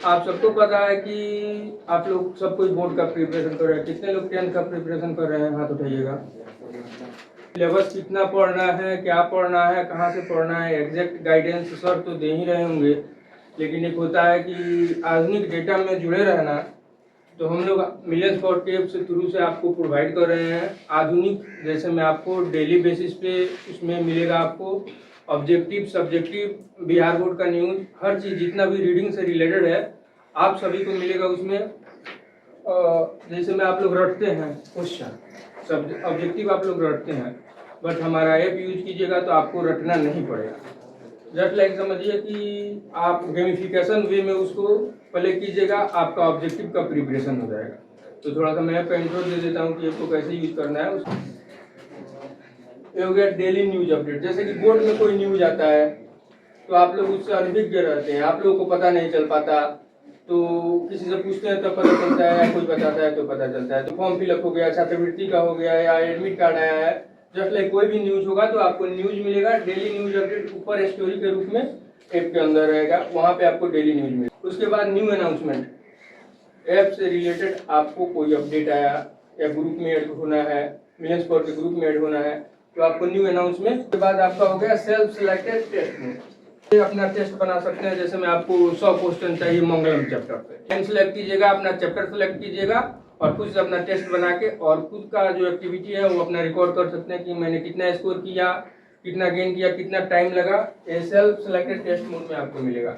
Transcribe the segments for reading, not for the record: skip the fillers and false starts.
आप सबको पता है कि आप लोग सब कुछ बोर्ड का प्रिपरेशन कर रहे हैं। कितने लोग 10th का प्रिपरेशन कर रहे हैं, हाथ उठाइएगा। सिलेबस कितना पढ़ना है, क्या पढ़ना है, कहाँ से पढ़ना है, एग्जैक्ट गाइडेंस सर तो दे ही रहे होंगे, लेकिन एक होता है कि आधुनिक डेटा में जुड़े रहना। तो हम लोग मिलियंस फॉर टेप से थ्रू से आपको प्रोवाइड कर रहे हैं आधुनिक, जैसे मैं आपको डेली बेसिस पे उसमें मिलेगा आपको ऑब्जेक्टिव, सब्जेक्टिव, बिहार बोर्ड का न्यूज़, हर चीज़ जितना भी रीडिंग से रिलेटेड है आप सभी को मिलेगा उसमें। जैसे में आप लोग रटते हैं क्वेश्चन, सब ऑब्जेक्टिव आप लोग रटते हैं, बट हमारा ऐप यूज कीजिएगा तो आपको रटना नहीं पड़ेगा। जस्ट लाइक समझिए कि आप गेमिफिकेशन वे में उसको पहले कीजिएगा, आपका ऑब्जेक्टिव का प्रिपरेशन हो जाएगा। तो थोड़ा सा मैं ऐप का इंट्रो दे देता हूँ कि इसको कैसे यूज करना है। ये हो गया डेली न्यूज अपडेट। जैसे कि बोर्ड में कोई न्यूज आता है तो आप लोग उससे अनभिज्ञ रहते हैं, आप लोगों को पता नहीं चल पाता, तो किसी से पूछते हैं तो पता चलता है, या कोई बताता है तो पता चलता है। तो फॉर्म फिलअप हो गया, छात्रवृत्ति का हो गया, या एडमिट कार्ड आया है, जस्ट लाइक कोई भी न्यूज होगा तो आपको न्यूज मिलेगा। डेली न्यूज अपडेट ऊपर स्टोरी के रूप में ऐप के अंदर रहेगा, वहाँ पे आपको डेली न्यूज मिलेगा। उसके बाद न्यू अनाउंसमेंट, ऐप से रिलेटेड आपको कोई अपडेट आया या ग्रुप में ऐड होना है, मिलियंस फॉर के ग्रुप में ऐड होना है, तो आपको न्यू अनाउंसमेंट। के बाद आपका हो गया सेल्फ सिलेक्टेड टेस्ट में अपना टेस्ट बना सकते हैं। जैसे मैं आपको 100 क्वेश्चन चाहिए मंगलम चैप्टर पे, टाइम सिलेक्ट कीजिएगा, अपना चैप्टर सिलेक्ट कीजिएगा और खुद से अपना टेस्ट बना के और खुद का जो एक्टिविटी है वो अपना रिकॉर्ड कर सकते हैं कि मैंने कितना स्कोर किया, कितना गेन किया, कितना टाइम लगा। ये सेल्फ सिलेक्टेड टेस्ट मोड में आपको मिलेगा।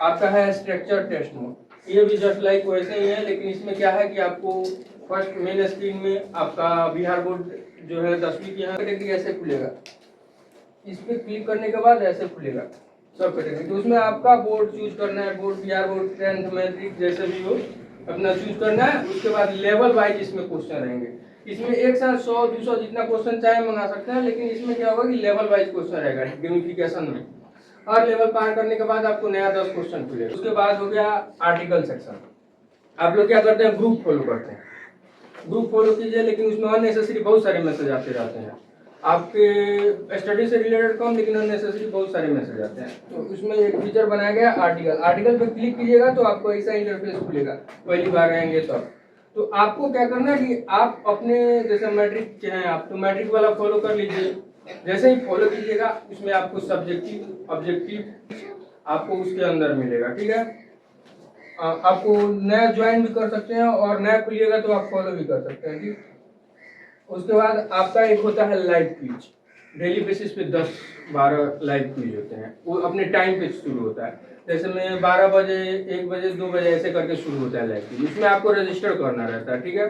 आपका है स्ट्रक्चर टेस्ट मोड, ये भी जस्ट लाइक वैसे ही है, लेकिन इसमें क्या है कि आपको फर्स्ट मेन स्क्रीन में आपका बिहार बोर्ड जो है 10वीं की कैटेगरी ऐसे खुलेगा, इस पे क्लिक करने के बाद ऐसे खुलेगा सब कैटेगरी। तो उसमें आपका बोर्ड चूज करना है, board Bihar board 10th matric जैसे भी हो अपना चूज करना है। उसके बाद लेवल वाइज इसमें क्वेश्चन रहेंगे, इसमें एक साथ 100 200 जितना क्वेश्चन चाहे मंगा सकते हैं, लेकिन इसमें क्या होगा कि लेवल वाइज क्वेश्चन रहेगा गेमिफिकेशन में। हर लेवल पार करने के बाद आपको नया 10 क्वेश्चन खुलेगा। उसके बाद हो गया आर्टिकल सेक्शन। आप लोग क्या करते हैं, ग्रुप फॉलो करते हैं, ग्रुप फॉलो कीजिए, लेकिन उसमें अननेसेसरी बहुत सारे मैसेज आते रहते हैं। आपके स्टडी से रिलेटेड कम, लेकिन अननेसेसरी बहुत सारे मैसेज आते हैं। तो उसमें एक फीचर बनाया गया आर्टिकल, आर्टिकल पे क्लिक कीजिएगा तो आपको ऐसा इंटरफेस खुलेगा, पहली बार आएंगे तब। तो आपको क्या करना है कि आप अपने जैसे मैट्रिक के हैं आप, तो मैट्रिक वाला फॉलो कर लीजिए। जैसे ही फॉलो कीजिएगा उसमें आपको सब्जेक्टिव ऑब्जेक्टिव आपको उसके अंदर मिलेगा, ठीक है। आपको नया ज्वाइन भी कर सकते हैं और नया खुलिएगा तो आप फॉलो भी कर सकते हैं, ठीक। उसके बाद आपका एक होता है लाइव क्विज, डेली बेसिस पे 10-12 लाइव क्विज होते हैं, वो अपने टाइम पे शुरू होता है। जैसे में 12 बजे 1 बजे 2 बजे ऐसे करके शुरू होता है लाइव क्विज, उसमें आपको रजिस्टर करना रहता है, ठीक है।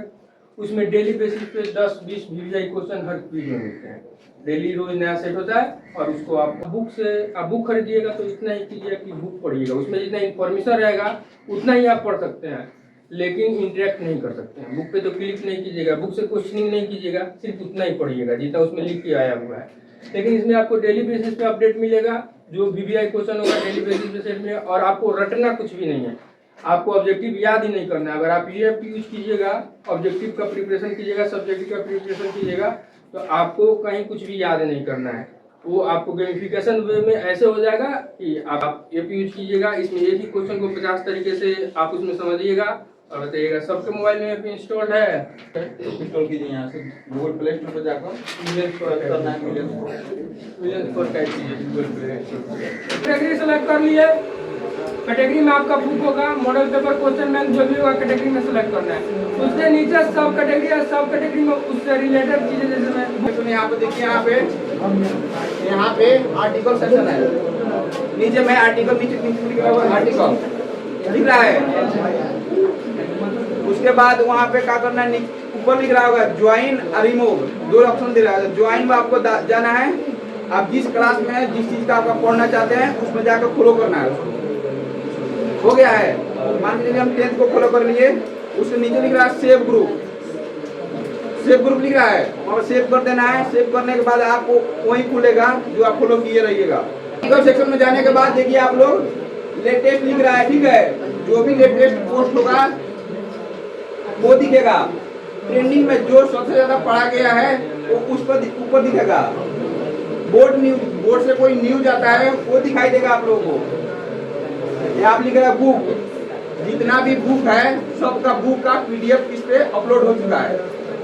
उसमें डेली बेसिस पे 10-20 वीवीआई क्वेश्चन हर क्विज में मिलते हैं, डेली रोज नया सेट होता है। और उसको आप बुक से आप बुक खरीदिएगा तो इतना ही कीजिएगा कि बुक पढ़िएगा, उसमें जितना इन्फॉर्मेशन रहेगा उतना ही आप पढ़ सकते हैं, लेकिन इंटरेक्ट नहीं कर सकते हैं। बुक पे तो क्लिक नहीं कीजिएगा, बुक से क्वेश्चनिंग नहीं कीजिएगा, सिर्फ उतना ही पढ़िएगा जितना उसमें लिख के आया हुआ है। लेकिन इसमें आपको डेली बेसिस पे अपडेट मिलेगा, जो वीवीआई क्वेश्चन होगा डेली बेसिस पे सेट मिलेगा, और आपको रटना कुछ भी नहीं है, आपको ऑब्जेक्टिव याद ही नहीं करना है। अगर आप ये यूज कीजिएगा, ऑब्जेक्टिव का प्रिपरेशन कीजिएगा, सब्जेक्टिव का प्रिपरेशन कीजिएगा, तो आपको कहीं कुछ भी याद नहीं करना है। वो आपको गेमिफिकेशन वे में ऐसे हो जाएगा कि आप ये यूज कीजिएगा, इसमें एक ही क्वेश्चन को 50 तरीके से आप उसमें समझिएगा और बताइएगा। सबके मोबाइल में ऐप इंस्टॉल्ड है, इंस्टॉल कीजिए यहाँ से गूगल प्ले स्टोर पर जाकर मिलियंस फॉर टाइप कीजिए Google play store. Category select कर लिए, कैटेगरी में आपका बुक होगा, मॉडल पेपर, क्वेश्चन बैंक जो भी होगा कैटेगरी में सेलेक्ट करना है। उसके नीचे सब कैटेगरी है, सब कैटेगरी में उससे रिलेटेड चीजें, जैसे मैं यहाँ पे देखिए, यहाँ पे आर्टिकल सेक्शन है, नीचे में आर्टिकल नीचे लिखा हुआ आर्टिकल दिख रहा है। उसके बाद वहाँ पे क्या करना है, ऊपर लिख रहा होगा ज्वाइन और रिमूव, 2 ऑप्शन दे रहा है। ज्वाइन में आपको जाना है, आप जिस क्लास में है, जिस चीज का आप पढ़ना चाहते हैं उसमें जाकर फॉलो करना है। हो गया है, मान लीजिए हम 10th को फॉलो कर लिए, उसके नीचे लिख रहा है सेव ग्रुप, सेव ग्रुप लिख रहा है, और सेव कर देना है। सेव करने के बाद आपको वही खुलेगा जो आप फॉलो किए रहिएगा। आर्टिकल सेक्शन में जाने के बाद देखिए आप लोग लेटेस्ट लिख रहा है, ठीक है, जो भी लेटेस्ट पोस्ट होगा वो दिखेगा। ट्रेंडिंग में जो सबसे ज्यादा पढ़ा गया है वो उस पर ऊपर दिखेगा। बोर्ड न्यूज, बोर्ड से कोई न्यूज आता है वो दिखाई देगा आप लोगों को। यहाँ आप लिख रहा है बुक, जितना भी बुक है सबका बुक का PDF इस पे अपलोड हो चुका है।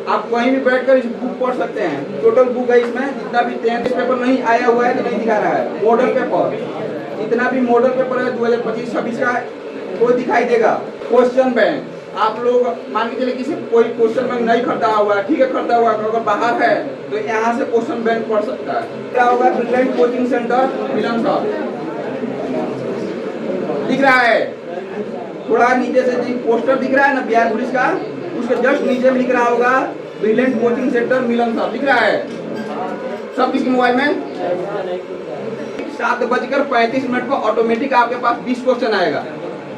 आप कहीं भी बैठकर इस बुक पढ़ सकते हैं। टोटल बुक है इसमें, जितना भी 33 पेपर नहीं आया हुआ है तो नहीं दिखा रहा है। मॉडल पेपर, जितना भी मॉडल पेपर है 2025-26 का वो दिखाई देगा। क्वेश्चन बैंक, आप लोग मान के चलिए किसी कोई क्वेश्चन बैंक नहीं खरीदा हुआ है, ठीक है खरीदा हुआ अगर बाहर है तो यहाँ से क्वेश्चन बैंक पढ़ सकता है। क्या होगा? ब्रिलियंट कोचिंग सेंटर मिलन साहब दिख रहा है, थोड़ा नीचे से जी पोस्टर दिख रहा है ना बिहार पुलिस का, उसके जस्ट नीचे में लिख रहा होगा ब्रिलियंट कोचिंग सेंटर मिलन साहब, दिख रहा है सब किसके मोबाइल में। 7:35 को ऑटोमेटिक आपके पास 20 क्वेश्चन आएगा।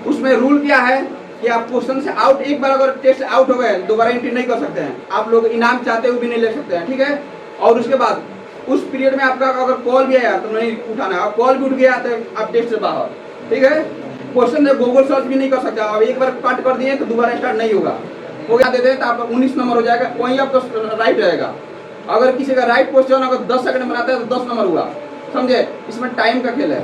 उसमें रूल क्या है कि आप क्वेश्चन से आउट, एक बार अगर टेस्ट आउट हो गए दोबारा एंट्री नहीं कर सकते हैं। आप लोग इनाम चाहते हुए भी नहीं ले सकते हैं, ठीक है। और उसके बाद उस पीरियड में आपका अगर कॉल भी आया तो नहीं उठाना है, कॉल भी उठ गया तो आप टेस्ट से बाहर, ठीक है। क्वेश्चन में गूगल सर्च भी नहीं कर सकते आप, एक बार कट कर दिए तो दोबारा स्टार्ट नहीं होगा। वो क्या देते हैं तो आपका 19 नंबर हो जाएगा, वहीं आपका राइट रहेगा। अगर किसी का राइट क्वेश्चन अगर 10 सेकंड में आता है तो 10 नंबर हुआ, समझे। इसमें टाइम का खेल है।